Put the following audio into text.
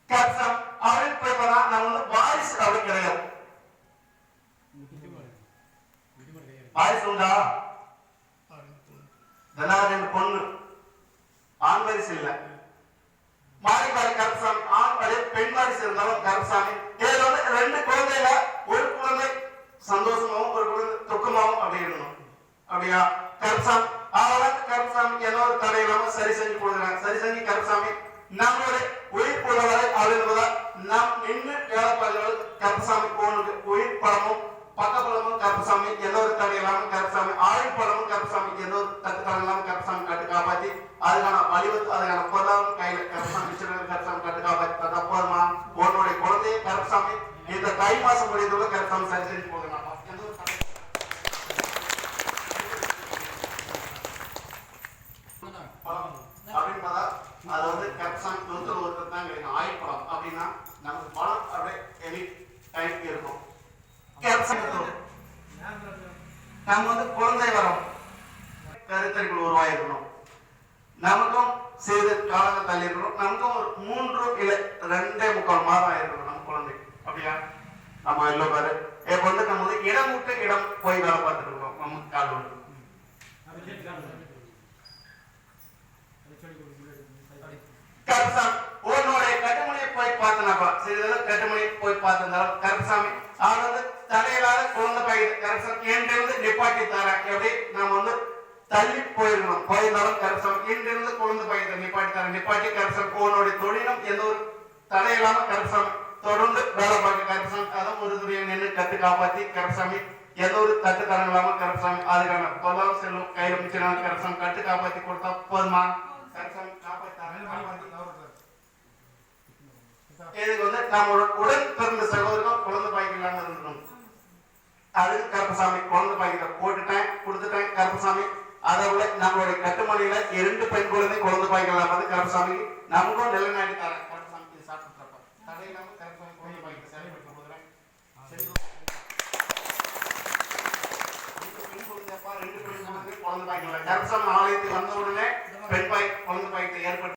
கர்சம் அப்படின்னு போய் பார்த்தா நம்ம வந்து வாரிசு அப்படி கிடையாது. வாரிசு உண்டா? தனாதன் பொண்ணு ஆண் வாரிசு இல்ல. மாறி மாறி கருப்பசாமி ஆண் வாரி பெண் வாரிசு இருந்தாலும் கருப்பசாமி இதுல வந்து ரெண்டு குழந்தைல ஒரு குழந்தை சந்தோஷமாவும் ஒரு குழந்தை துக்கமாவும் அப்படி இருக்கணும். அப்படியா கருப்பசாமி அதெல்லாம் கருப்பசாமிக்கு என்ன ஒரு தடை இல்லாம சரி செஞ்சு கொடுக்குறாங்க. சரி செஞ்சு கருப்பசாமி நம்மளுடைய உயிர் புலவரை அப்படின்றதா நாம் நின்று வேலை பார்க்கிறவர்கள் கருப்பசாமி போனுக்கு உயிர் படமும் பக்கபலமும் கருப்பசாமி எந்த ஒரு தடை இல்லாம கருப்பசாமி ஆயுள் படமும் கருப்பசாமிக்கு எந்த ஒரு தட்டுத்தடை இல்லாம கருப்பசாமி கட்டு காப்பாத்தி அதுக்கான வலிவத்து அதுக்கான பொருளாதாரம் கையில கருப்பசாமி கருப்பசாமி கட்டு காப்பாத்தி தட்டா போதுமா உன்னுடைய குழந்தைய கருப்பசாமி இந்த தை மாசம் முடியதோட கருப்பசாமி சரி செஞ்சு போகலாம். அப்படின்னு பார்த்தா அது வந்து கருப்பசாமி ஒருத்தர் தான் கிடைக்கும். ஆயுள் படம் அப்படின்னா நமக்கு படம் அப்படியே எனி டைம் இருக்கும். நம்ம வந்து குழந்தை வரோம் கருத்தறிக்குள் உருவாயிருக்கணும். நமக்கும் செய்து காலங்கள் தள்ளி இருக்கணும். நமக்கும் ஒரு 3 இல்லை 2.25 மாதம் இருக்கணும் நம்ம குழந்தை. அப்படியா நம்ம எல்லோ பாரு இப்ப வந்து நம்ம வந்து இடம் விட்டு இடம் போய் வேலை பார்த்துட்டு இருக்கோம். நமக்கு கால் விட்டு கருப்பசாமி உன்னுடைய கட்டுமணியை போய் பார்த்தனாப்பா சிறிதளவு கட்டுமணியை போய் பார்த்திருந்தாலும் கருப்பசாமி அவன் வந்து தலையிலாத குழந்தை பையன் கருப்பசாமி என்கிட்ட நிப்பாட்டி தரேன். எப்படி நம்ம வந்து தள்ளி போயிருக்கணும். போயிருந்தாலும் கருப்பசாமி இங்கிருந்து குழந்தை பையன் நிப்பாட்டி தரேன். நிப்பாட்டி கருப்பசாமி உன்னுடைய தொழிலும் எந்த ஒரு தடையில்லாம கருப்பசாமி தொடர்ந்து வேலை பார்க்க கருப்பசாமி அதான் ஒரு துறையை நின்று கத்து காப்பாத்தி கருப்பசாமி எந்த ஒரு தட்டு தரம் இல்லாம கருப்பசாமி அதுக்கான பொருளாதார செல்வம் கையில மிச்சினாலும் கருப்பசாமி கட்டு காப்பாத்தி கொடுத்தா போதுமா? கருப்பசாமி காப்பாத்தி இதுக்கு வந்து நம்மளோட உடன் பிறந்த சகோதரர்கள் குழந்தை பாய்க்கு இல்லாம இருக்கணும். அது கருப்பசாமி குழந்தை பாய்க்கிட்ட போட்டுட்டேன் கொடுத்துட்டேன் கருப்பசாமி. அதை விட நம்மளுடைய கட்டுமணியில 2 பெண் குழந்தை குழந்தை பாய்க்கு இல்லாம கருப்பசாமி நமக்கும் நிலைநாட்டி தரேன். கருப்பசாமிக்கு சாப்பிட்டு தடை இல்லாம கருப்பசாமி குழந்தை பாய்க்கு செயல்பட்டு போதுறேன். 2 பெண் குழந்தை குழந்தை பாய்க்கு இல்லை. கருப்பசாமி ஆலயத்துக்கு வந்த உடனே பெண் பாய் குழந்தை பாய்க்கு ஏற்பட்டு